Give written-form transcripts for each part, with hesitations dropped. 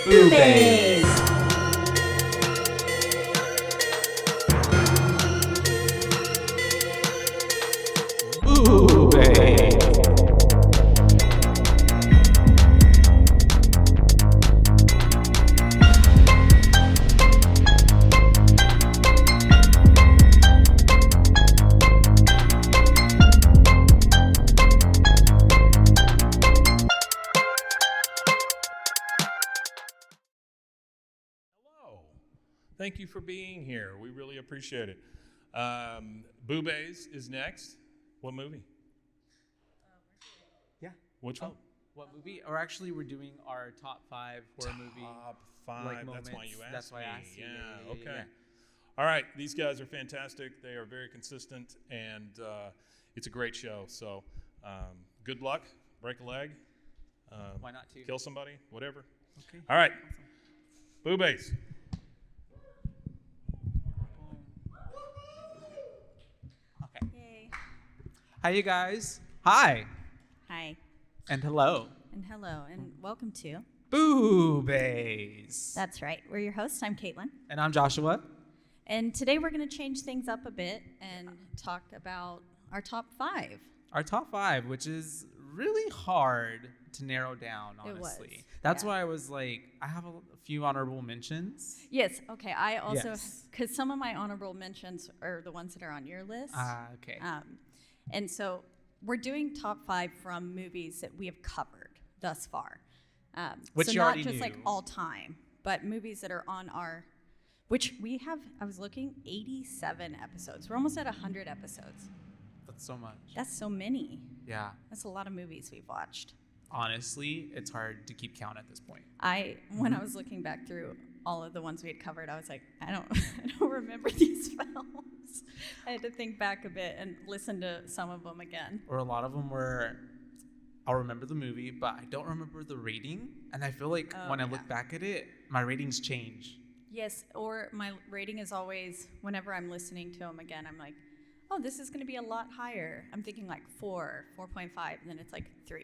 BooBaes. BooBaes. Thank you for being here. We really appreciate it. BooBaes is next. What movie? Yeah. Which one? What movie? Or actually, we're doing our top 5 horror movie. Top 5. Like, that's moments. why you asked That's why me. I asked you. Yeah, okay. Yeah. All right. These guys are fantastic. They are very consistent, and it's a great show. So good luck. Break a leg. Why not two? Kill somebody. Whatever. Okay. All right. Awesome. BooBaes. Okay. Yay. Hi, you guys. Hi. Hi. And hello. And hello. And welcome to. BooBaes. That's right. We're your hosts. I'm Caitlin. And I'm Joshua. And today we're going to change things up a bit and talk about our top 5. Our top 5, which is really hard to narrow down, honestly. It was. That's Yeah. why I was like, I have a few honorable mentions. Yes. Okay. I also, Yes. because some of my honorable mentions are the ones that are on your list. Okay. And so we're doing top 5 from movies that we have covered thus far. Which so you not already just knew. like all time, but movies that are on our, which we have, I was looking, 87 episodes. We're almost at 100 episodes. That's so much. That's so many. Yeah. That's a lot of movies we've watched. Honestly, it's hard to keep count at this point. When I was looking back through all of the ones we had covered, I was like, I don't remember these films. I had to think back a bit and listen to some of them again. Or a lot of them were, I'll remember the movie, but I don't remember the rating. And I feel like when I look back at it, my ratings change. Yes, or my rating is always, whenever I'm listening to them again, I'm like, oh, this is going to be a lot higher. I'm thinking like 4, 4.5, and then it's like 3.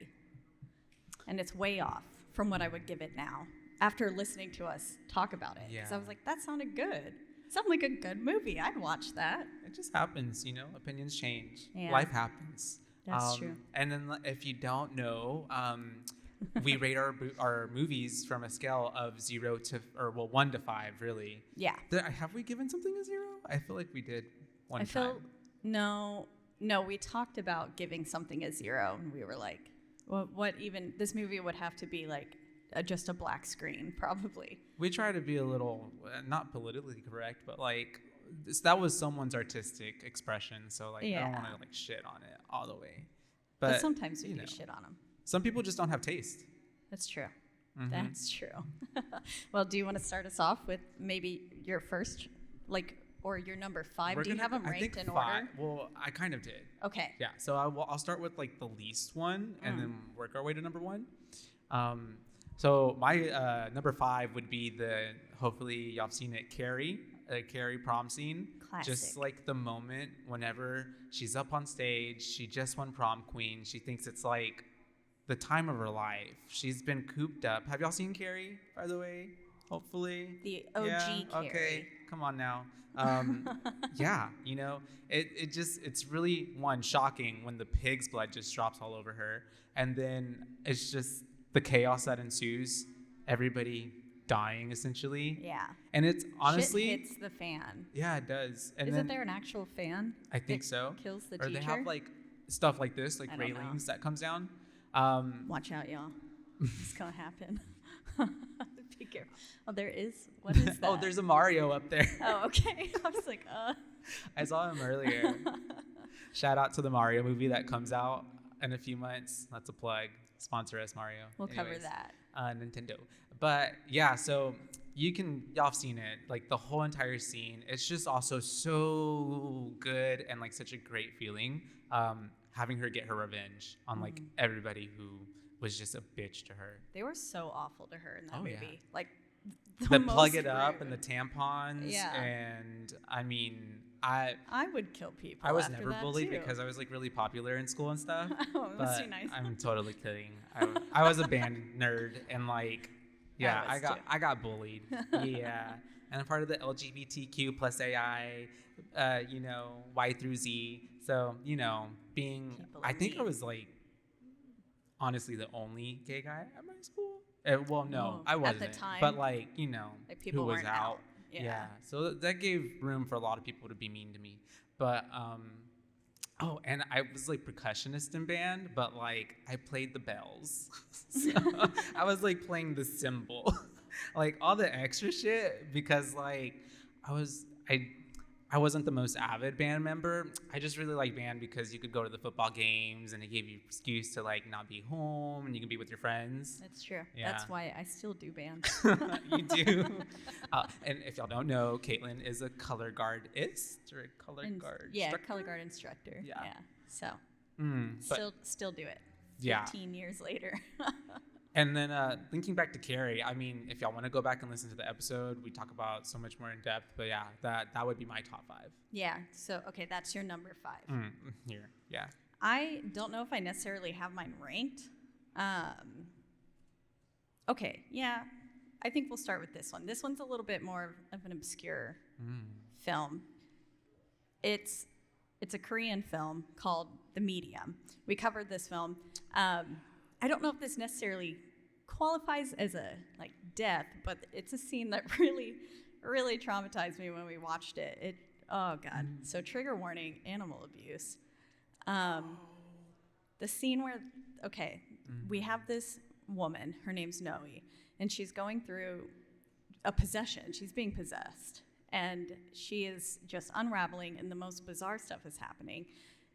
And it's way off from what I would give it now after listening to us talk about it. Because I was like, that sounded good. Sounded like a good movie. I'd watch that. It just happens, opinions change. Yeah. Life happens. That's true. And then if you don't know, we rate our movies from a scale of 1 to 5, really. Yeah. Have we given something a 0? I feel like we did one time. No, we talked about giving something a 0, and we were like, well, what even, this movie would have to be like just a black screen, probably. We try to be a little, not politically correct, but like, that was someone's artistic expression, so like, I don't want to like shit on it all the way. But sometimes we do shit on them. Some people just don't have taste. That's true. Mm-hmm. That's true. Well, do you want to start us off with maybe your first, or your number 5? Do you have them ranked in order? Well, I kind of did. Okay. Yeah, so I'll start with like the least one and then work our way to number 1. So my number 5 would be hopefully y'all have seen it, Carrie prom scene. Classic. Just like the moment whenever she's up on stage, she just won prom queen. She thinks it's like the time of her life. She's been cooped up. Have y'all seen Carrie, by the way? Hopefully. The OG Carrie. Okay, come on now. Yeah, it's really, one, shocking when the pig's blood just drops all over her. And then it's just the chaos that ensues. Everybody dying, essentially. Yeah. And it's honestly... Shit hits the fan. Yeah, it does. And Isn't there an actual fan? I think so. Kills the or teacher? Or they have like stuff like this, like I don't railings that comes down. Watch out, y'all. It's going to happen. Be careful. Oh, there is? What is that? Oh, there's a Mario up there. Oh, okay. I was like, I saw him earlier. Shout out to the Mario movie that comes out in a few months. That's a plug. Sponsor us, Mario. We'll cover that. Nintendo. But yeah, so y'all have seen it, like the whole entire scene. It's just also so good and like such a great feeling. Having her get her revenge on like everybody who was just a bitch to her. They were so awful to her in that movie. Yeah. Like the plug it up and the tampons. Yeah. And I mean, I would kill people. I was after never that bullied too. because I was like really popular in school and stuff. Oh, it must be nice. I'm totally kidding. I was a band nerd, and like Yeah, was too. I got bullied. Yeah, and I'm part of the LGBTQ plus AI, Y through Z. So being People I in think I need. was like honestly the only gay guy at my school. Well, no, Oh, I at the wasn't. But time, like like who people was weren't out? out. Yeah. Yeah, so that gave room for a lot of people to be mean to me. But oh, and I was like percussionist in band, but like I played the bells. So I was like playing the cymbal. Like all the extra shit because like I was I wasn't the most avid band member. I just really like band because you could go to the football games and it gave you excuse to like not be home and you can be with your friends. That's true. Yeah. That's why I still do band. You do. And if y'all don't know, Caitlin is a color guardist or a color guard. Yeah, instructor? color guard instructor. Yeah. So But still do it. Yeah. 15 years later. And then thinking back to Carrie, I mean, if y'all want to go back and listen to the episode, we talk about so much more in depth. But yeah, that would be my top 5. Yeah. So okay, that's your number 5. Here, yeah. I don't know if I necessarily have mine ranked. Okay, yeah. I think we'll start with this one. This one's a little bit more of an obscure film. It's a Korean film called The Medium. We covered this film. I don't know if this necessarily qualifies as a like death, but it's a scene that really, really traumatized me when we watched it. Oh God. So trigger warning, animal abuse. The scene where, we have this woman, her name's Noe, and she's going through a possession. She's being possessed. And she is just unraveling, and the most bizarre stuff is happening.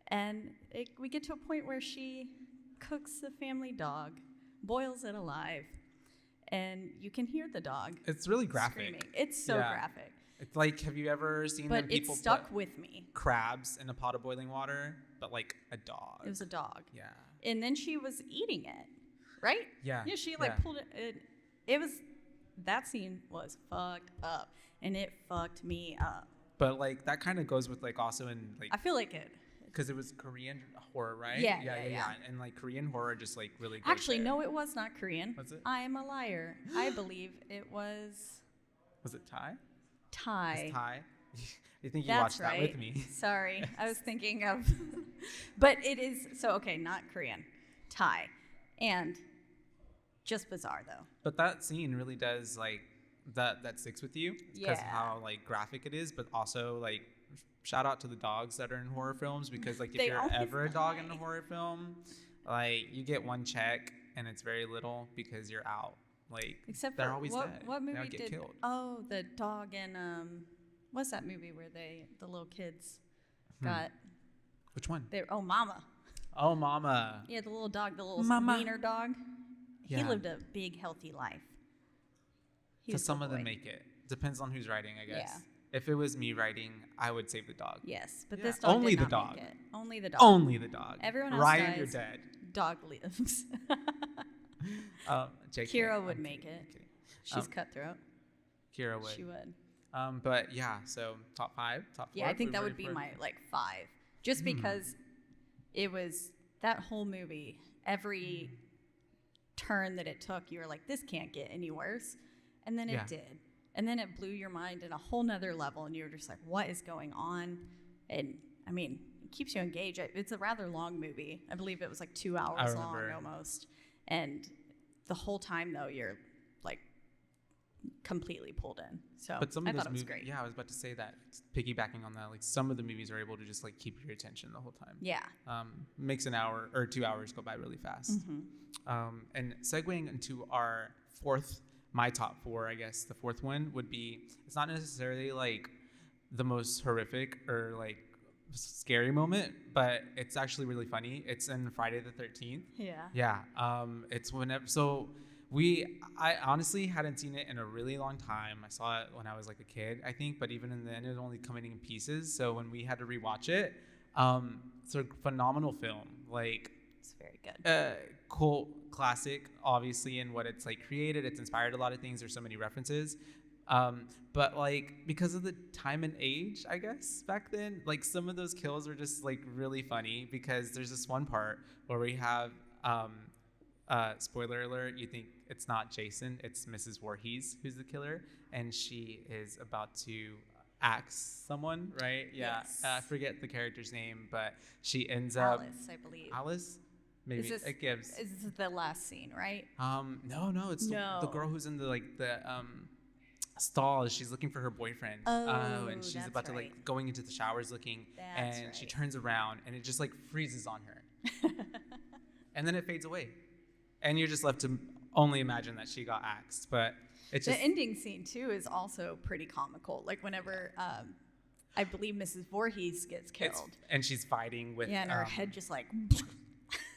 And we get to a point where she cooks the family dog, boils it alive, and you can hear the dog. It's really graphic. Screaming. It's so graphic. It's like, have you ever seen But them people it stuck put with me. crabs in a pot of boiling water, but like a dog? It was a dog. Yeah. And then she was eating it, right? Yeah. Yeah, she yeah. pulled it. It was, that scene was fucked up, and it fucked me up. But like that kind of goes with like also in like I feel like it. because it was Korean horror, right? Yeah. And like Korean horror just like really goes Actually, there. no, it was not Korean. Was it? I am a liar. I believe it was Was it Thai? Thai. It's Thai. You think you That's watched right. that with me? Sorry, I was thinking of, but it is so okay. Not Korean, Thai, and just bizarre though. But that scene really does like that sticks with you because of Yeah. how like graphic it is, but also like shout out to the dogs that are in horror films because like if They you're always ever a dog in a die. horror film, like you get one check and it's very little because you're out. Like Except they're for always what dead. what They movie don't get did? killed. Oh, the dog and what's that movie where the little kids got Which one? Mama. Oh, Mama. Yeah, the little dog, the little Mama. wiener dog. He Yeah. lived a big, healthy life. He So was a some good of them boy. make it. Depends on who's writing, I guess. Yeah. If it was me writing, I would save the dog. Yes, but Yeah. this dog Only did the not dog. make it. Only the dog. Only the dog. Everyone else Ryan, dies. you're dead. Dog lives. JK, Kira would I'm make kidding, it. I'm kidding. She's cutthroat. Kira would. She would. But yeah, so top 5, top 4. Yeah, I think that We're would be ready for- my like 5, just because it was that whole movie. Every turn that it took, you were like, "This can't get any worse," and then Yeah. it did, and then it blew your mind in a whole nother level, and you were just like, "What is going on?" And I mean, it keeps you engaged. It's a rather long movie. I believe it was like 2 hours long remember. almost, and the whole time though, you're like completely pulled in. So But some I of those thought it was movies, great. yeah, I was about to say that. Piggybacking on that, like some of the movies are able to just like keep your attention the whole time. Yeah. Makes an hour or 2 hours go by really fast. And segueing into our my top 4, I guess the fourth one would be, it's not necessarily like the most horrific or like scary moment, but it's actually really funny. It's in Friday the 13th. Yeah. Yeah. It's whenever, I honestly hadn't seen it in a really long time. I saw it when I was like a kid, I think, but even then it was only coming in pieces. So when we had to rewatch it, it's a phenomenal film. Like, It's very good. cult classic, obviously, in what it's like created. It's inspired a lot of things. There's so many references. But like because of the time and age, I guess back then, like some of those kills are just like really funny because there's this one part where we have spoiler alert, you think it's not Jason, it's Mrs. Voorhees who's the killer, and she is about to axe someone, right? Yeah. Yes. I forget the character's name, but she ends up Alice, I believe. Alice. Maybe it gives. Is this the last scene, right? No, it's the girl who's in the stall. She's looking for her boyfriend. And she's that's about to right. going into the showers looking, That's and she right. turns around and it just freezes on her, and then it fades away, and you're just left to only imagine that she got axed. But it's just The ending scene too is also pretty comical. Like whenever I believe Mrs. Voorhees gets killed. and she's fighting with And her head just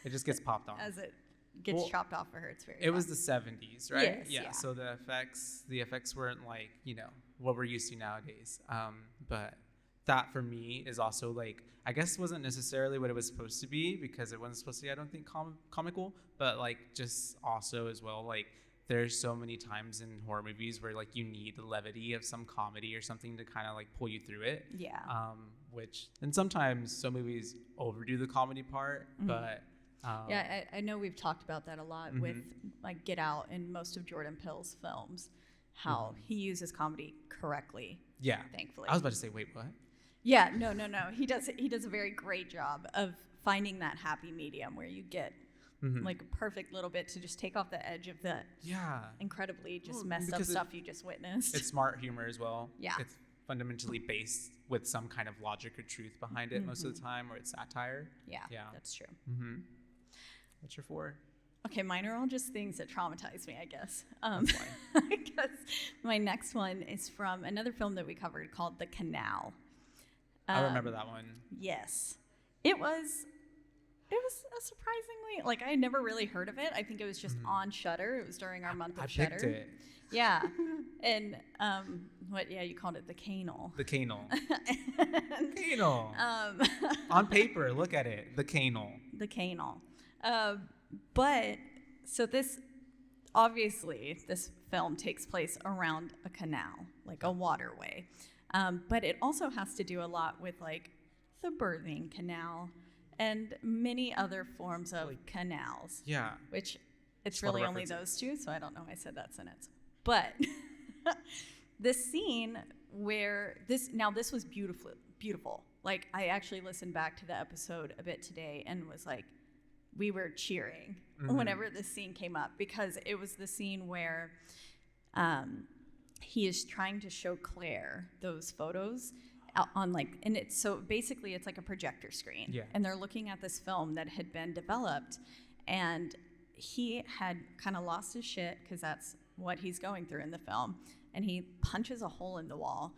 it just gets popped off. as it gets chopped off of her. It's very It was fun. the 70s, right? Yes, yeah. So the effects weren't what we're used to nowadays. But that for me is also I guess wasn't necessarily what it was supposed to be, because it wasn't supposed to be, I don't think, comical, but just also as well, there's so many times in horror movies where you need the levity of some comedy or something to kind of pull you through it. Yeah. And sometimes some movies overdo the comedy part, but Yeah, I know we've talked about that a lot with Get Out and most of Jordan Peele's films, how he uses comedy correctly. yeah. Thankfully. I was about to say, wait, what? Yeah, no. He does a very great job of finding that happy medium where you get a perfect little bit to just take off the edge of the incredibly just messed up stuff you just witnessed. It's smart humor as well. Yeah. It's fundamentally based with some kind of logic or truth behind it most of the time, or it's satire. Yeah, Yeah. that's true. What's your 4? Okay, mine are all just things that traumatize me, I guess. That's fine. Because my next one is from another film that we covered called The Canal. I remember that one. Yes. It was a surprisingly, I had never really heard of it. I think it was just on Shudder. It was during our month of I Shudder. picked it. Yeah. And you called it The Canal. The canal. Canal. On paper, look at it. The canal. The Canal. But so this film takes place around a canal, a waterway. But it also has to do a lot with the birthing canal and many other forms of canals. Yeah. Which it's A lot of really only references. those two, so I don't know why I said that sentence. But this scene where this was beautiful. I actually listened back to the episode a bit today and was we were cheering whenever this scene came up, because it was the scene where he is trying to show Claire those photos on and it's so basically it's like a projector screen. Yeah. And they're looking at this film that had been developed, and he had kind of lost his shit because that's what he's going through in the film, and he punches a hole in the wall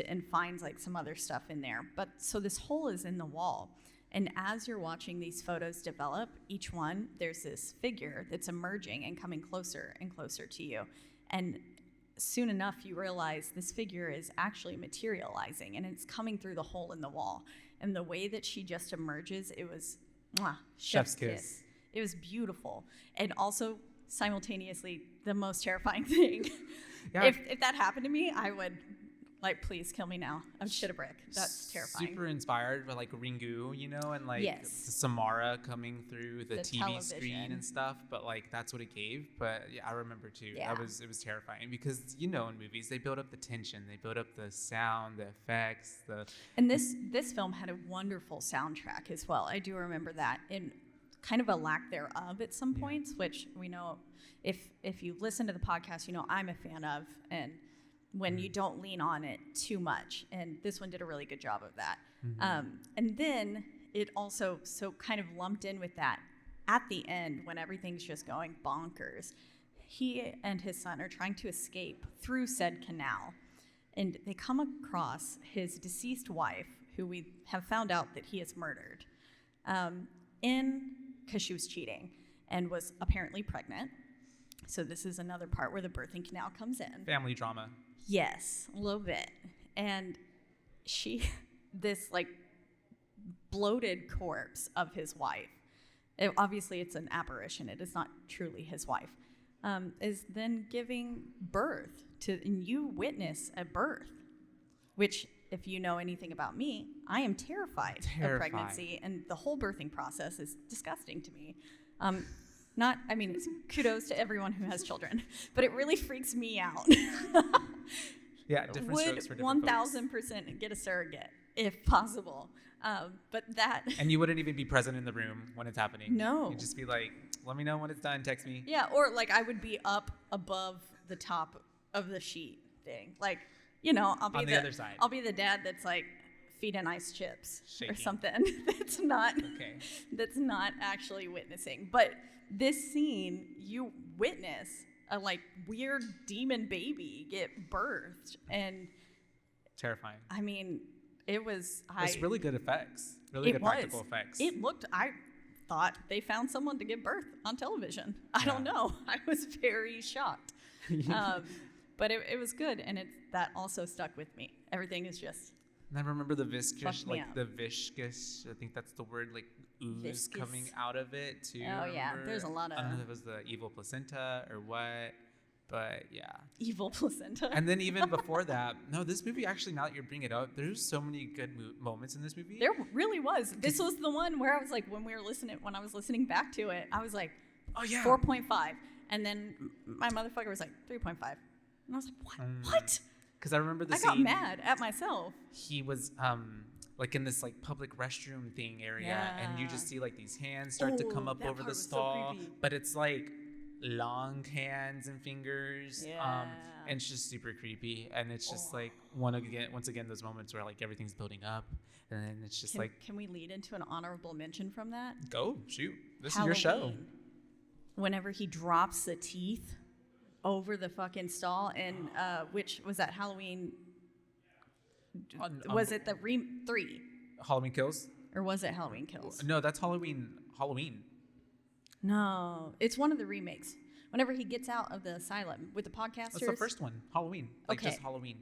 and finds some other stuff in there. But so this hole is in the wall. And as you're watching these photos develop, each one, there's this figure that's emerging and coming closer and closer to you. And soon enough, you realize this figure is actually materializing, and it's coming through the hole in the wall. And the way that she just emerges, it was chef's kiss. It was beautiful. And also, simultaneously, the most terrifying thing. Yeah. If that happened to me, I would... please kill me now. I'm shit a brick. That's terrifying. Super inspired by Ringu, and Yes. Samara coming through the TV television. screen and stuff. But that's what it gave. But yeah, I remember too. Yeah. It was terrifying because in movies they build up the tension, they build up the sound, the effects, And this film had a wonderful soundtrack as well. I do remember that, and kind of a lack thereof at some points, which we know if you listen to the podcast, I'm a fan of, and when you don't lean on it too much. And this one did a really good job of that. And then it also kind of lumped in with that at the end when everything's just going bonkers. He and his son are trying to escape through said canal. And they come across his deceased wife, who we have found out that he has murdered, because she was cheating and was apparently pregnant. So this is another part where the birthing canal comes in. family drama. Yes, a little bit. And this bloated corpse of his wife, obviously it's an apparition, it is not truly his wife, is then giving birth and you witness a birth, which, if you know anything about me, I am terrified of pregnancy, and the whole birthing process is disgusting to me. Not, I mean, it's kudos to everyone who has children, but it really freaks me out. Yeah, different Would strokes for different folks. 1000% get a surrogate if possible. But that. And you wouldn't even be present in the room when it's happening. No. You'd just be like, let me know when it's done, text me. Yeah, or like I would be up above the top of the sheet thing. Like, you know, I'll be On the other side. I'll be the dad that's like feeding ice chips Shaking. or something. Okay. That's not actually witnessing. But this scene, you witness a like weird demon baby get birthed, and Terrifying. I mean, it was. It's really good effects. Really good practical effects. It looked. I thought they found someone to give birth on television. I don't know. I was very shocked. But it was good, and that also stuck with me. Everything is just. And I remember the viscous, Fucked me up. the viscous, I think that's the word, like ooze Viscous. coming out of it too. Oh, yeah. remember? There's a lot I don't know of- if it was the evil placenta or what, but yeah. Evil placenta. And then even before that, no, this movie actually, now that you're bringing it up, there's so many good moments in this movie. There really was. This was the one where I was like, when I was listening back to it, I was like, Oh yeah. 4.5. And then my motherfucker was like 3.5. And I was like, what? What? Because I remember the I scene. got mad at myself. He was like in this like public restroom thing area, and you just see like these hands start to come Oh, up that over part the was so stall, creepy. but it's like long hands and fingers. Yeah. And it's just super creepy, and it's just like once again those moments where like everything's building up, and then it's just Can we lead into an honorable mention from that? go shoot, this is your show. Halloween. Whenever he drops the teeth over the fucking stall, and which was that Halloween? Was it the 3, Halloween Kills? or was it Halloween Kills? No, that's Halloween. Halloween. No, it's one of the remakes. Whenever he gets out of the asylum with the podcasters. That's the first one. Halloween. Like Okay. just Halloween.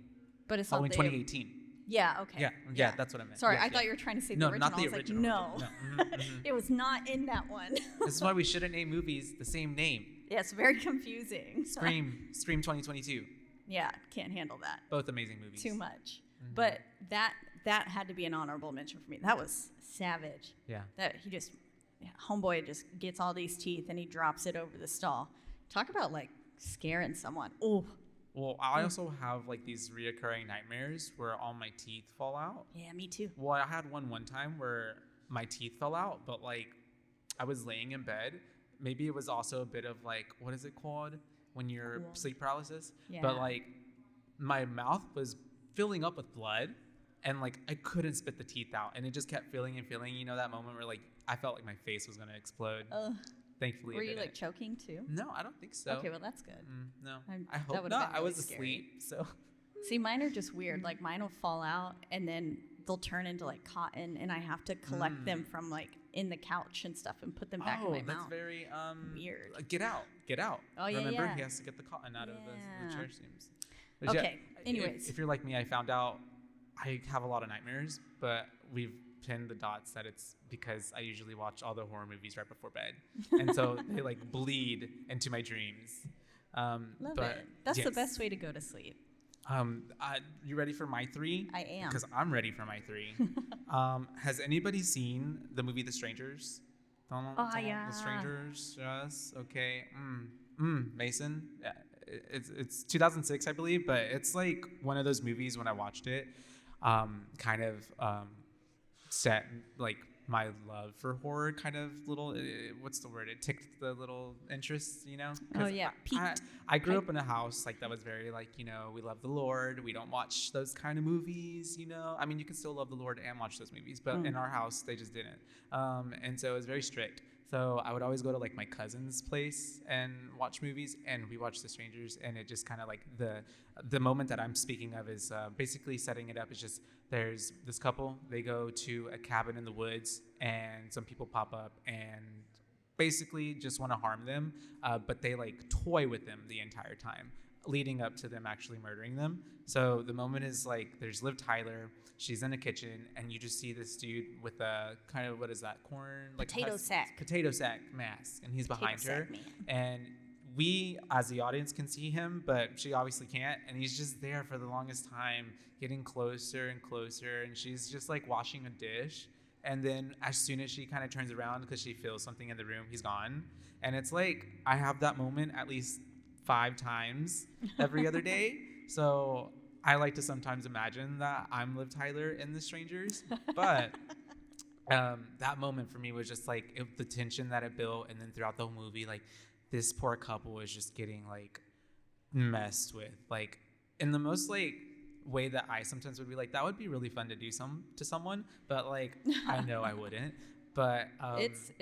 But it's Halloween not the 2018. Yeah. Okay. Yeah, that's what I meant. Sorry, Yes, I thought you were trying to say the No, original. not the I was original. like, no, it was not in that one. This is why we shouldn't name movies the same name. Yeah, it's very confusing. Scream 2022. Yeah, can't handle that. Both amazing movies. Too much. But that had to be an honorable mention for me. That was savage. Yeah. That he just, homeboy just gets all these teeth and he drops it over the stall. Talk about like scaring someone. Oh. Well, I also have like these reoccurring nightmares where all my teeth fall out. Yeah, me too. Well, I had one time where my teeth fell out, but like I was laying in bed. Maybe it was also a bit of like, what is it called when you're sleep paralysis? Yeah. But like my mouth was filling up with blood, and like I couldn't spit the teeth out, and it just kept filling and filling. You know that moment where like I felt like my face was gonna explode. Thankfully, Were it you didn't. like choking too? No, I don't think so. Okay, well that's good. No, that I hope would've not. been I really was scary. asleep, so. See, mine are just weird. Like mine will fall out and then they'll turn into like cotton, and I have to collect them from like in the couch and stuff and put them back in my that's mouth. very Weird. Get out. Oh, yeah, Remember, yeah. he has to get the cotton out of the Yeah. chair seams. But Okay, if- anyways. if you're like me, I found out I have a lot of nightmares, but we've pinned the dots that it's because I usually watch all the horror movies right before bed, and so they like bleed into my dreams. Love but it. That's the yes. best way to go to sleep. You ready for my 3? I am. Because I'm ready for my 3. Has anybody seen the movie The Strangers? Yeah. The Strangers. Yes. Okay. Mason. Yeah, it's 2006, I believe, but it's like one of those movies when I watched it, kind of set like my love for horror kind of little, what's the word? It ticked the little interest, you know? 'Cause Oh, yeah, peaked. I grew up in a house like that was very like, you know, we love the Lord. We don't watch those kind of movies, you know? I mean, you can still love the Lord and watch those movies, but in our house, they just didn't. And so it was very strict. So I would always go to like my cousin's place and watch movies, and we watched The Strangers, and it just kind of like the moment that I'm speaking of is basically setting it up. It's just there's this couple, they go to a cabin in the woods, and some people pop up and basically just want to harm them, but they like toy with them the entire time, leading up to them actually murdering them. So the moment is like there's Liv Tyler. She's in a kitchen, and you just see this dude with a kind of, what is that, corn? Like Potato sack. Potato sack mask, and he's behind her. sack man. And we, as the audience, can see him, but she obviously can't. And he's just there for the longest time, getting closer and closer. And she's just like washing a dish, And then as soon as she kind of turns around because she feels something in the room, he's gone. And it's like I have that moment at least 5 times every other day. So I like to sometimes imagine that I'm Liv Tyler in The Strangers. But that moment for me was just like the tension that it built. And then throughout the whole movie, like this poor couple is just getting like messed with. Like in the most like way that I sometimes would be like, that would be really fun to do to someone. But like, I know I wouldn't. But it's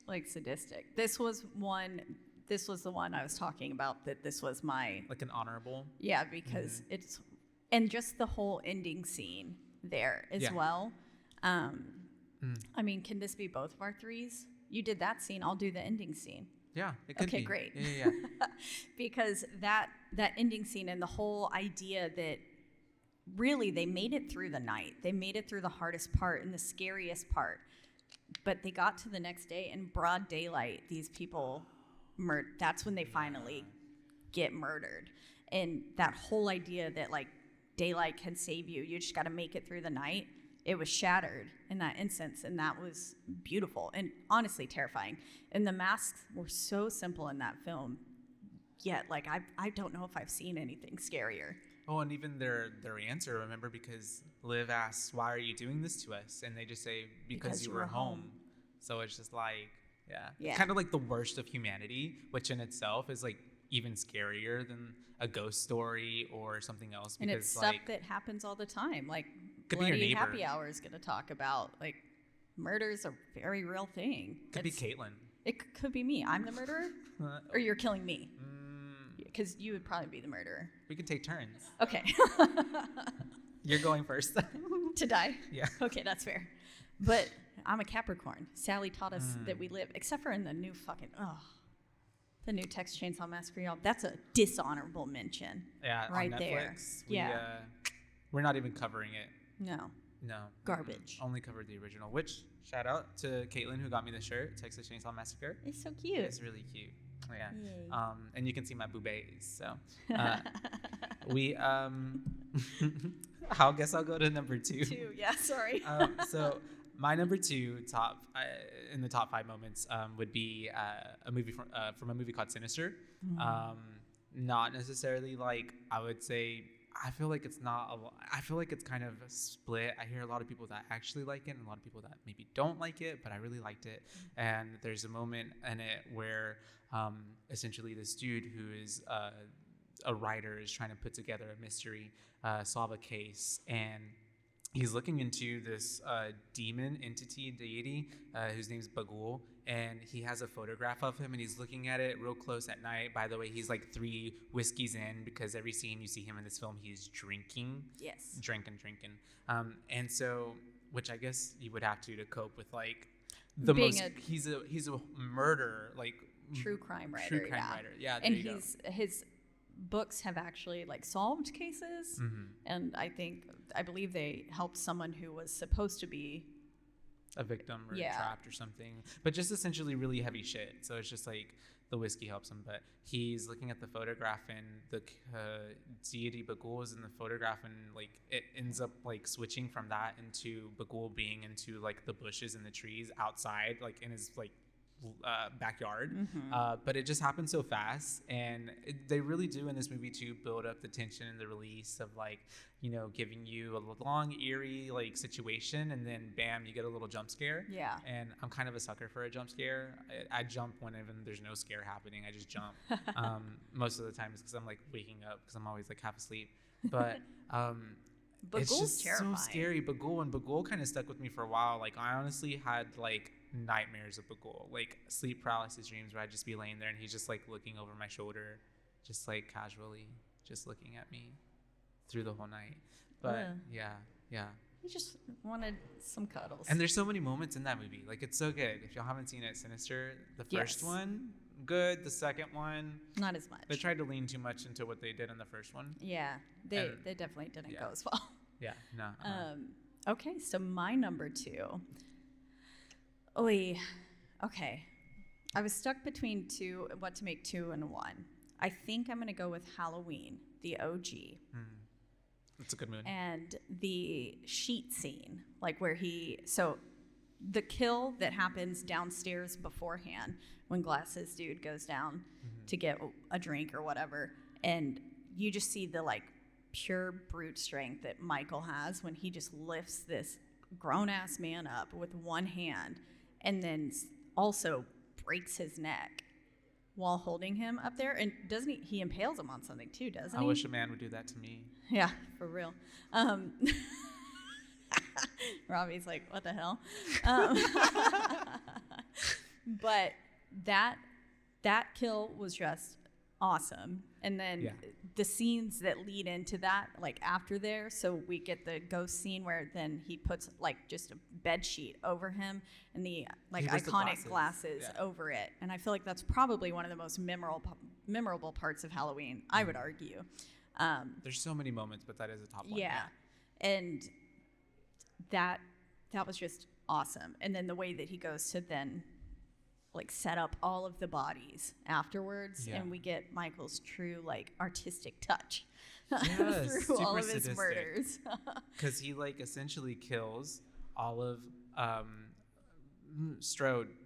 like sadistic. This was the one I was talking about, that this was my, like an honorable. yeah, because it's, and just the whole ending scene there as well. I mean, can this be both of our 3s? You did that scene, I'll do the ending scene. Yeah, it could be. Okay, great. Yeah. Because that ending scene and the whole idea that really they made it through the night. They made it through the hardest part and the scariest part. But they got to the next day in broad daylight, these people that's when they finally get murdered. And that whole idea that like daylight can save you, you just got to make it through the night, it was shattered in that instance. And that was beautiful and honestly terrifying. And the masks were so simple in that film, yet like I don't know if I've seen anything scarier. Oh, and even their answer, remember, because Liv asks, why are you doing this to us? And they just say, because you were home. So it's just like, yeah. Kind of like the worst of humanity, which in itself is like even scarier than a ghost story or something else. And it's stuff that happens all the time. Like Bloody Happy Hour is going to talk about like murder's a very real thing. Could be Caitlin. It could be me. I'm the murderer? Or you're killing me? Because you would probably be the murderer. We can take turns. Okay. You're going first. To die? Yeah. Okay, that's fair. But I'm a Capricorn. Sally taught us that we live, except for in the new the new Texas Chainsaw Massacre, y'all. That's a dishonorable mention. Yeah, right on Netflix, there. We're not even covering it. No. Garbage. Only covered the original, which shout out to Caitlin who got me the shirt, Texas Chainsaw Massacre. It's so cute. It's really cute. Yeah. Yay. And you can see my BooBaes. So I guess I'll go to number 2. 2, yeah, sorry. So my number 2 in the top 5 moments would be a movie from a movie called Sinister. Not necessarily like I would say. I feel like it's not. I feel like it's kind of split. I hear a lot of people that actually like it, and a lot of people that maybe don't like it. But I really liked it. And there's a moment in it where essentially this dude who is a writer is trying to put together a mystery, solve a case, and he's looking into this demon entity deity whose name is Bagul, and he has a photograph of him, and he's looking at it real close at night. By the way, he's like 3 whiskeys in, because every scene you see him in this film, he's drinking. Yes. Drinking. And so, which I guess you would have to cope with like the Being most. He's a murderer, like true crime writer. True crime writer. Yeah. There and you go. his books have actually like solved cases, and I believe they helped someone who was supposed to be a victim or trapped or something, but just essentially really heavy shit. So it's just like the whiskey helps him, but he's looking at the photograph, and the deity Bagul is in the photograph, and like it ends up like switching from that into Bagul being into like the bushes and the trees outside, like in his like backyard. But it just happened so fast, and they really do in this movie to build up the tension and the release of like, you know, giving you a long eerie like situation, and then bam, you get a little jump scare. Yeah. And I'm kind of a sucker for a jump scare. I jump when even there's no scare happening. I just jump. Most of the time it's because I'm like waking up, because I'm always like half asleep. But it's just terrifying. so scary. Bagul kind of stuck with me for a while. Like I honestly had like nightmares of Bagul, like sleep paralysis dreams, where I'd just be laying there and he's just like looking over my shoulder, just like casually, just looking at me through the whole night. But yeah. He just wanted some cuddles. And there's so many moments in that movie. Like it's so good. If y'all haven't seen it, Sinister, the first one, good. The second one, not as much. They tried to lean too much into what they did in the first one. Yeah, they definitely didn't go as well. Yeah, no. Okay, so my number 2. Okay. I was stuck between what to make 2 and 1. I think I'm going to go with Halloween, the OG. That's a good movie. And the sheet scene, like where so the kill that happens downstairs beforehand when Glasses Dude goes down to get a drink or whatever, and you just see the like pure brute strength that Michael has when he just lifts this grown-ass man up with one hand and then also breaks his neck while holding him up there. And doesn't he impales him on something too, doesn't he? I wish a man would do that to me. Yeah, for real. Robbie's like, what the hell? But that kill was just awesome. And then the scenes that lead into that, like after there, so we get the ghost scene where then he puts like just a bed sheet over him and the like iconic glasses over it. And I feel like that's probably one of the most memorable parts of Halloween, I would argue. There's so many moments, but that is a top one. Yeah. And that was just awesome. And then the way that he goes to then like set up all of the bodies afterwards, and we get Michael's true like artistic touch through all of his murders. Because he like essentially kills all of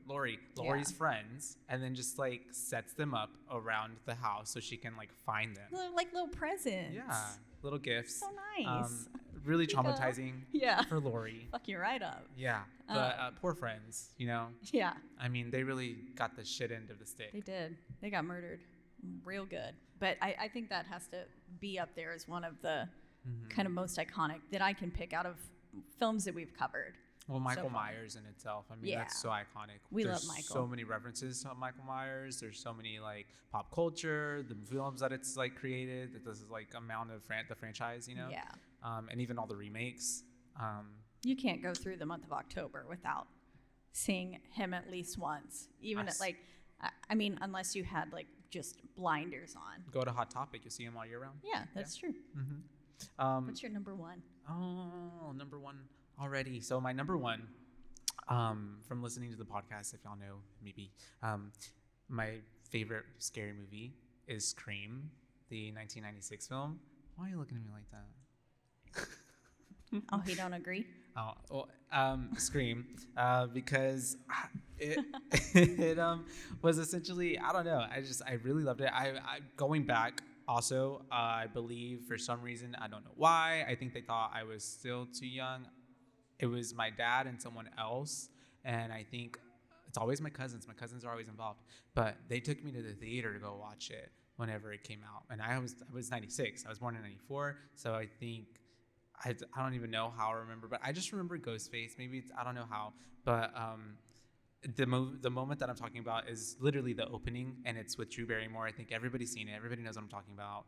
Laurie's friends, and then just like sets them up around the house so she can like find them. Like little presents. Yeah, little gifts. So nice. Really traumatizing for Laurie. Fuck you right up. Yeah, but poor friends, you know? Yeah. I mean, they really got the shit end of the stick. They did. They got murdered real good. But I think that has to be up there as one of the kind of most iconic that I can pick out of films that we've covered. Well, Michael Myers in itself, I mean, that's so iconic. There's love Michael. So many references to Michael Myers. There's so many like pop culture, the films that it's like created. That this is like amount of the franchise, you know. Yeah. And even all the remakes. You can't go through the month of October without seeing him at least once, even at like, I mean, unless you had like just blinders on. Go to Hot Topic, you'll see him all year round. Yeah, that's true. What's your number one? Oh, number one already. So my number one, from listening to the podcast, if y'all know, maybe, my favorite scary movie is Scream, the 1996 film. Why are you looking at me like that? Oh, he don't agree? Oh, well, Scream, because it was essentially, I don't know, I really loved it. I going back also, I believe for some reason, I don't know why, I think they thought I was still too young. It was my dad and someone else, and I think it's always my cousins. My cousins are always involved, but they took me to the theater to go watch it whenever it came out, and I was 96. I was born in 94, so I think I don't even know how I remember, but I just remember Ghostface. Maybe I don't know how, but the moment that I'm talking about is literally the opening, and it's with Drew Barrymore. I think everybody's seen it. Everybody knows what I'm talking about.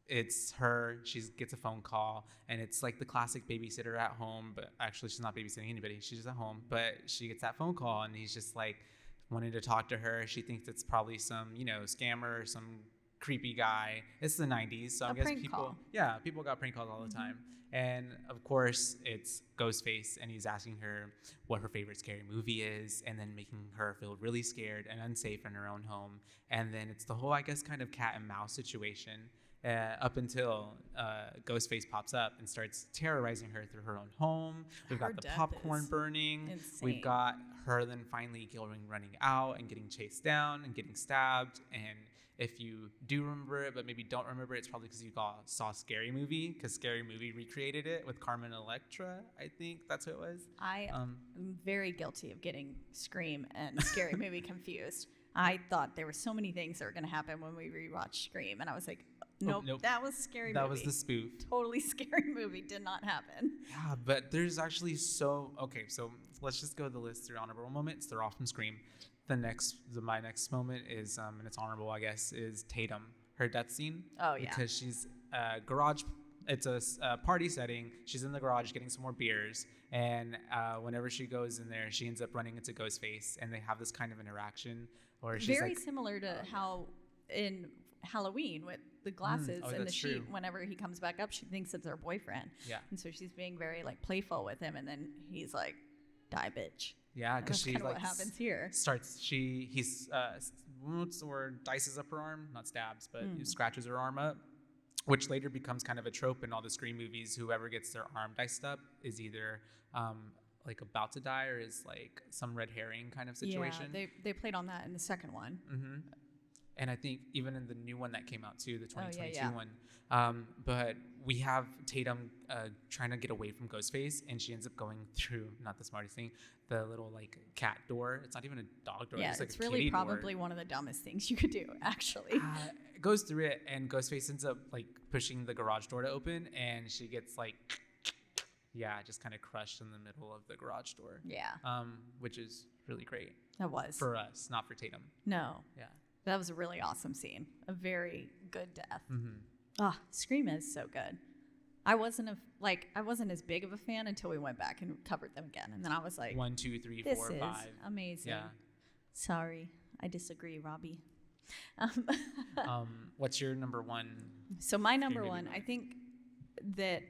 It's her. She gets a phone call, and it's like the classic babysitter at home, but actually she's not babysitting anybody. She's just at home, but she gets that phone call, and he's just like wanting to talk to her. She thinks it's probably some, scammer or some creepy guy. It's the 90s, so I guess people got prank calls all the time. And of course, it's Ghostface, and he's asking her what her favorite scary movie is, and then making her feel really scared and unsafe in her own home. And then it's the whole, I guess, kind of cat and mouse situation. Up until Ghostface pops up and starts terrorizing her through her own home. We've got the popcorn burning. Insane. We've got her then finally running out and getting chased down and getting stabbed. And if you do remember it, but maybe don't remember it, it's probably because you saw Scary Movie, because Scary Movie recreated it with Carmen Electra. I think that's who it was. I am very guilty of getting Scream and Scary Movie confused. I thought there were so many things that were going to happen when we rewatched Scream, and I was like, Nope, that was Scary Movie. That was the spoof. Totally Scary Movie. Did not happen. Yeah, but there's actually so let's just go to the list through honorable moments. They're all from Scream. My next moment is, and it's honorable, I guess, is Tatum. Her death scene. Oh, yeah. Because she's garage. It's a party setting. She's in the garage getting some more beers, and whenever she goes in there, she ends up running into Ghostface, and they have this kind of interaction. Or she's very similar to how in Halloween with the glasses and the sheet. True. Whenever he comes back up, she thinks it's her boyfriend. Yeah. And so she's being very like playful with him, and then he's like, "Die, bitch." Yeah, because she like what happens here. He's what's the word? Dices up her arm, not stabs, but he scratches her arm up, which later becomes kind of a trope in all the Scream movies. Whoever gets their arm diced up is either like about to die or is like some red herring kind of situation. Yeah, they played on that in the second one. Mm-hmm. And I think even in the new one that came out too, the 2022 yeah. one. But we have Tatum trying to get away from Ghostface, and she ends up going through, not the smartest thing, the little like cat door. It's not even a dog door. Yeah, it's like it's a really kitty probably door. one of the dumbest things you could do, actually. It goes through it, and Ghostface ends up like pushing the garage door to open, and she gets like, just kind of crushed in the middle of the garage door. Yeah, Which is really great that was. for us, not for Tatum. No, Yeah. that was a really awesome scene. A very good death. Mm-hmm. Ah, Scream is so good. I wasn't as big of a fan until we went back and covered them again, and then I was like, 1, 2, 3, this 4, is 5. amazing. Yeah. Sorry, I disagree, Robbie. What's your number one? So my number favorite one, movie? I think that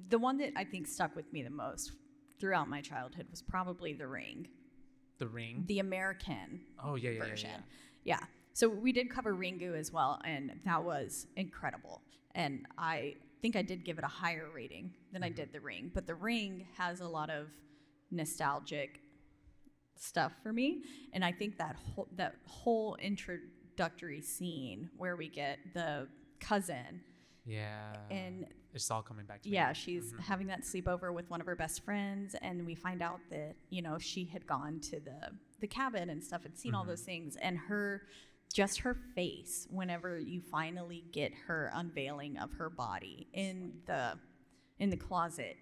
the one that I think stuck with me the most throughout my childhood was probably The Ring, The Ring. the American Oh yeah, version. yeah. Yeah. So we did cover Ringu as well, and that was incredible. And I think I did give it a higher rating than I did The Ring. But The Ring has a lot of nostalgic stuff for me, and I think that whole introductory scene where we get the cousin, Yeah. and it's all coming back to me. yeah, she's having that sleepover with one of her best friends, and we find out that she had gone to the cabin and stuff and seen all those things, and her face whenever you finally get her unveiling of her body in the closet.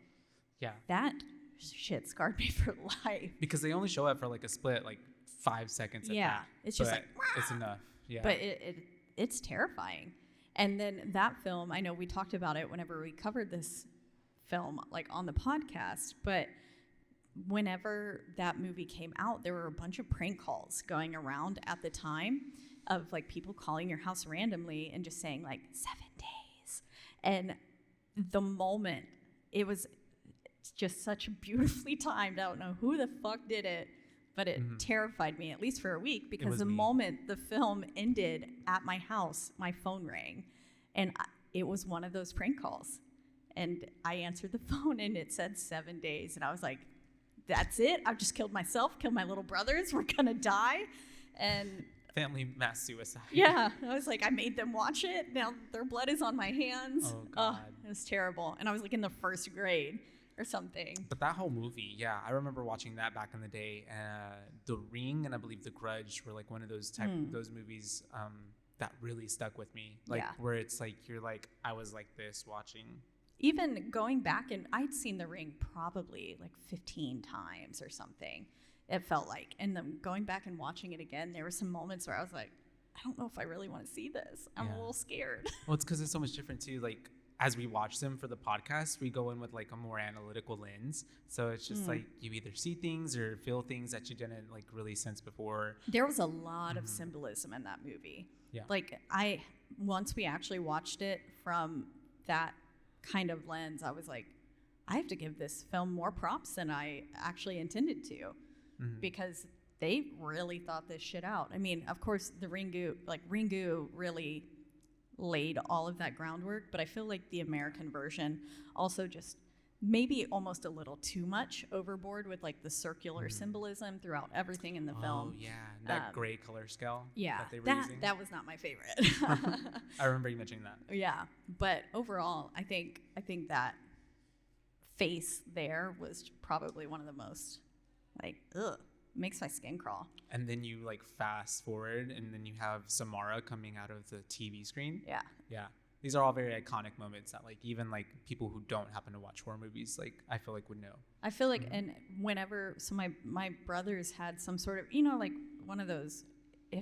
Yeah. That shit scarred me for life. Because they only show up for like a split, like 5 seconds. At Yeah, that, it's just but like, it's enough. Yeah. But it's terrifying. And then that film, I know we talked about it whenever we covered this film, like on the podcast, but whenever that movie came out, there were a bunch of prank calls going around at the time of like people calling your house randomly and just saying like 7 days. And the moment, it was just such beautifully timed. I don't know who the fuck did it, but it terrified me, at least for a week, because the moment the film ended at my house, my phone rang, and it was one of those prank calls. And I answered the phone, and it said 7 days, and I was like, that's it? I've just killed myself, killed my little brothers, we're gonna die? And family mass suicide. yeah, I was like, I made them watch it, now their blood is on my hands. Oh, God. It was terrible. And I was like in the first grade or something. But that whole movie, yeah, I remember watching that back in the day. The Ring and I believe The Grudge were like one of those those movies that really stuck with me. Like where it's like you're like, I was like this watching. Even going back, and I'd seen The Ring probably like 15 times or something, it felt like. And then going back and watching it again, there were some moments where I was like, I don't know if I really want to see this. I'm a little scared. Well, it's because it's so much different too. Like as we watch them for the podcast, we go in with like a more analytical lens. So it's just like you either see things or feel things that you didn't like really sense before. There was a lot of symbolism in that movie. Yeah. Like once we actually watched it from that kind of lens, I was like, I have to give this film more props than I actually intended to, because they really thought this shit out. I mean, of course, the Ringu really laid all of that groundwork, but I feel like the American version also just maybe almost a little too much overboard with like the circular symbolism throughout everything in the film. Oh yeah, that gray color scale. Yeah, that they were using. that was not my favorite. I remember you mentioning that. Yeah, but overall, I think that face there was probably one of the most like makes my skin crawl. And then you like fast forward, and then you have Samara coming out of the TV screen. Yeah. Yeah. These are all very iconic moments that like even like people who don't happen to watch horror movies, like I feel like would know. I feel like, and whenever, so my brothers had some sort of, like one of those, it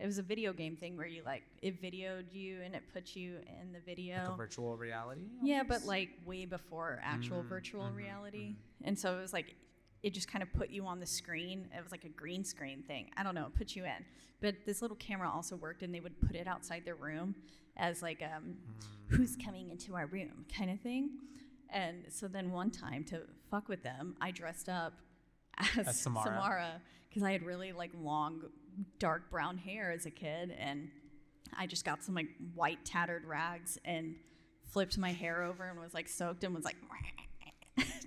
was a video game thing where you like, it videoed you and it put you in the video. Like a virtual reality? Yeah, but like way before actual virtual reality. And so it was like, it just kind of put you on the screen. It was like a green screen thing. I don't know, it put you in. But this little camera also worked, and they would put it outside their room as like, who's coming into our room kind of thing. And so then one time, to fuck with them, I dressed up as Samara, because I had really like long, dark brown hair as a kid, and I just got some like white tattered rags and flipped my hair over and was like soaked and was like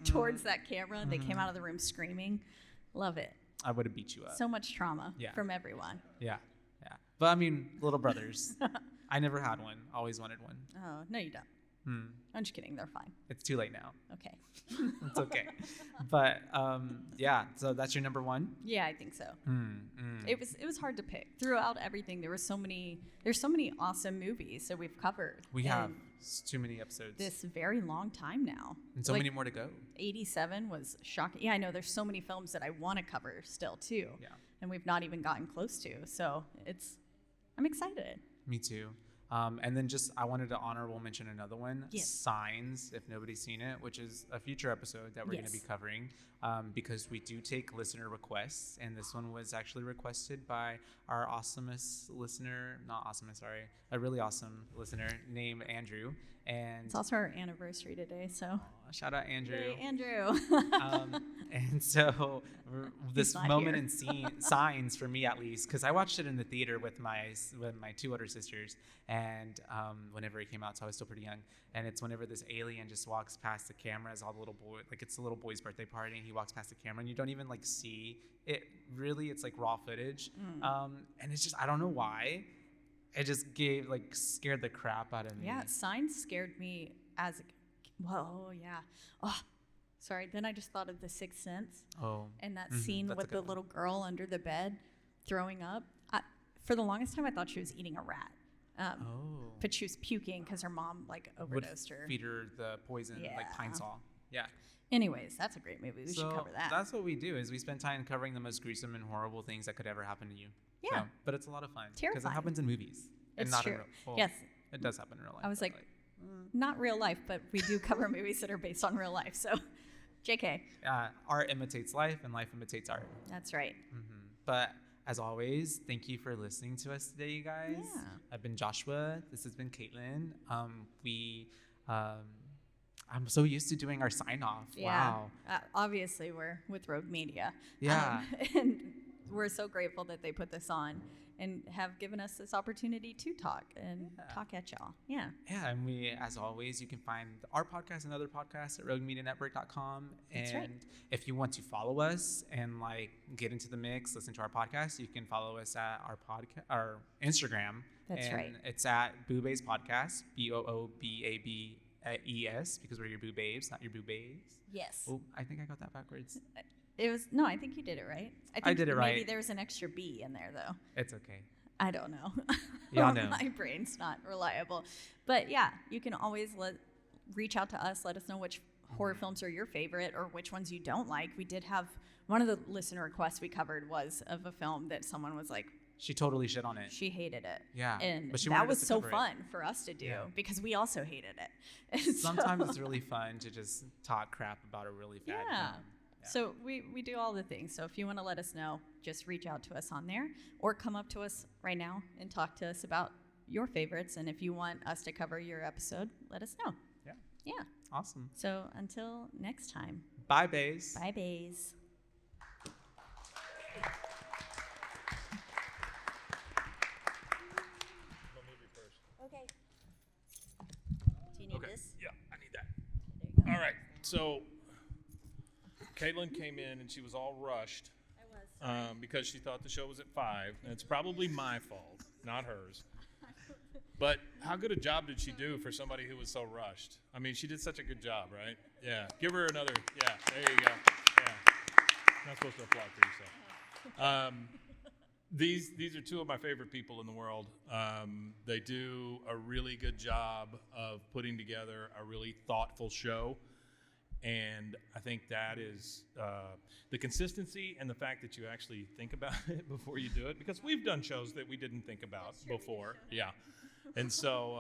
towards that camera. They came out of the room screaming. Love it. I would have beat you up. So much trauma Yeah. from everyone. Yeah. But I mean, little brothers. I never had one. Always wanted one. Oh, no, you don't. I'm just kidding. They're fine. It's too late now. Okay. It's okay. But yeah, so that's your number one. Yeah, I think so. It was hard to pick. Throughout everything, there's so many awesome movies that we've covered. We have in too many episodes. this very long time now. And so Like, many more to go. 87 was shocking. Yeah, I know there's so many films that I want to cover still too. Yeah. And we've not even gotten close to. So I'm excited. Me too. And then just I wanted to honorable mention another one, Yes. Signs, if nobody's seen it, which is a future episode that we're going to be Yes. covering because we do take listener requests. And this one was actually requested by our awesomest listener, not awesomest, sorry, a really awesome listener named Andrew. And It's also our anniversary today, so shout out Andrew. Yay, Andrew. And so this not moment here. in Signs for me at least, because I watched it in the theater with my two older sisters, and whenever it came out, so I was still pretty young. And it's whenever this alien just walks past the camera as all the little boy, like it's the little boy's birthday party, and he walks past the camera, and you don't even like see it. Really, it's like raw footage, and it's just I don't know why. It just scared the crap out of me. Yeah, Signs scared me as a whoa, yeah. Oh, sorry. Then I just thought of The Sixth Sense. Oh. And that Mhm, scene that's a with good the one. little girl under the bed throwing up. For the longest time, I thought she was eating a rat. Oh. But she was puking because her mom Would overdosed her. feed her the poison, like Yeah. Pine Sol. Yeah. Anyways, that's a great movie. We should cover that. That's what we do is we spend time covering the most gruesome and horrible things that could ever happen to you. Yeah. So, but it's a lot of fun. Because it Terrifying. happens in movies. And It's not true. in real well, Yes. It does happen in real life. I was but, like, not real life, but we do cover movies that are based on real life. So, JK. art imitates life and life imitates art. That's right. But as always, thank you for listening to us today, you guys. Yeah. I've been Joshua. This has been Caitlin. I'm so used to doing our sign off. Yeah. Wow. Obviously, we're with Rogue Media. Yeah. And we're so grateful that they put this on and have given us this opportunity to talk and talk at y'all. Yeah. Yeah, and we, as always, you can find our podcast and other podcasts at RogueMediaNetwork.com. That's And right. if you want to follow us and get into the mix, listen to our podcast, you can follow us at our Instagram. That's and right. It's at BooBaes Podcast, BOOBABES, because we're your BooBaes, not your BooBaes. Yes. Oh, I think I got that backwards. No, I think you did it right. I did it maybe right. there's an extra B in there though. It's okay. I don't know. Y'all know. My brain's not reliable. But yeah, you can always reach out to us. Let us know which horror films are your favorite or which ones you don't like. We did have one of the listener requests we covered was of a film that someone was like, She totally shit on it. she hated it. Yeah, And but she that wanted was us to so cover it. fun for us to do Yeah. because we also hated it. And Sometimes so- it's really fun to just talk crap about a really bad Yeah. film. Yeah. So we do all the things. So if you want to let us know, just reach out to us on there or come up to us right now and talk to us about your favorites. And if you want us to cover your episode, let us know. Yeah. Yeah. Awesome. So until next time, Bye, Baes. bye, Baes. Okay. Do you need this? Yeah, I need that. There you go. All right. So Caitlin came in and she was all rushed because she thought the show was at 5. And it's probably my fault, not hers. But how good a job did she do for somebody who was so rushed? I mean, she did such a good job, right? Yeah. Give her another. Yeah. There you go. Yeah. Not supposed to applaud for yourself. These are two of my favorite people in the world. They do a really good job of putting together a really thoughtful show. And I think that is the consistency and the fact that you actually think about it before you do it. Because we've done shows that we didn't think about before. Yeah. And so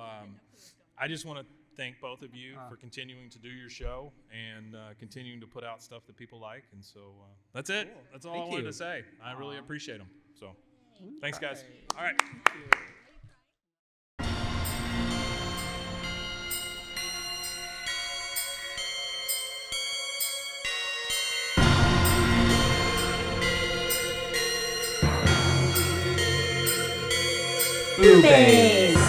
I just want to thank both of you for continuing to do your show and continuing to put out stuff that people like. And so that's it. Cool. That's all Thank I wanted you. to say. I really Aw. appreciate them. So thanks, guys. Bye. All right. BooBaes.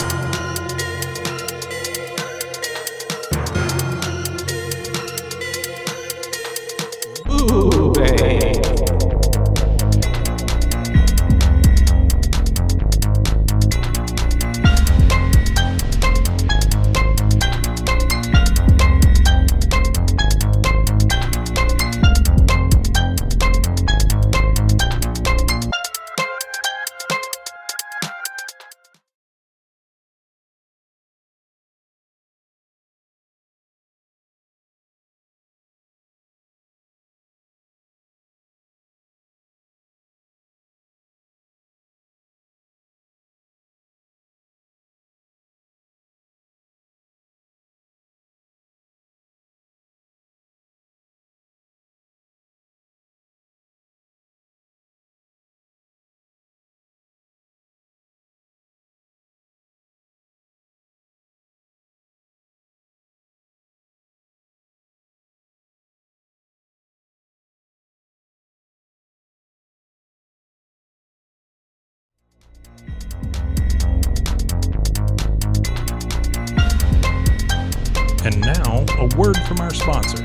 And now, a word from our sponsor.